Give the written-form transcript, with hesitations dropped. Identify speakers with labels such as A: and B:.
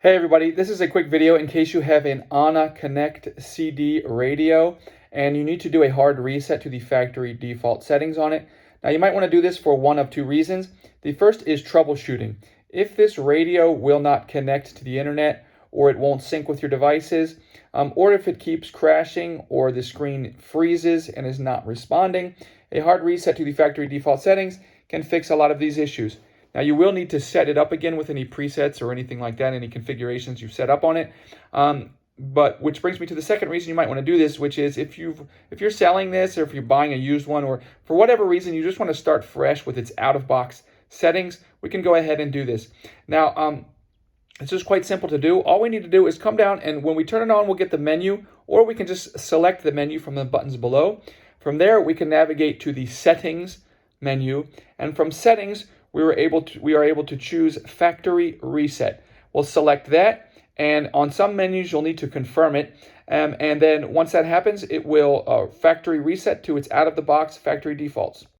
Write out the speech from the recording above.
A: Hey everybody, this is a quick video in case you have an Auna Connect CD radio and you need to do a hard reset to the factory default settings on it. Now you might want to do this for one of two reasons. The first is troubleshooting. If this radio will not connect to the internet, or it won't sync with your devices, or if it keeps crashing or the screen freezes and is not responding, a hard reset to the factory default settings can fix a lot of these issues. Now you will need to set it up again with any presets or anything like that, any configurations you've set up on it. But which brings me to the second reason you might want to do this, which is if you're selling this or if you're buying a used one, or for whatever reason you just want to start fresh with its out-of-box settings, we can go ahead and do this. Now it's just quite simple to do. All we need to do is come down, and when we turn it on, we'll get the menu, or we can just select the menu from the buttons below. From there, we can navigate to the settings menu, and from settings, we are able to choose factory reset. We'll select that, and on some menus, you'll need to confirm it. And then once that happens, it will factory reset to its out-of-the-box factory defaults.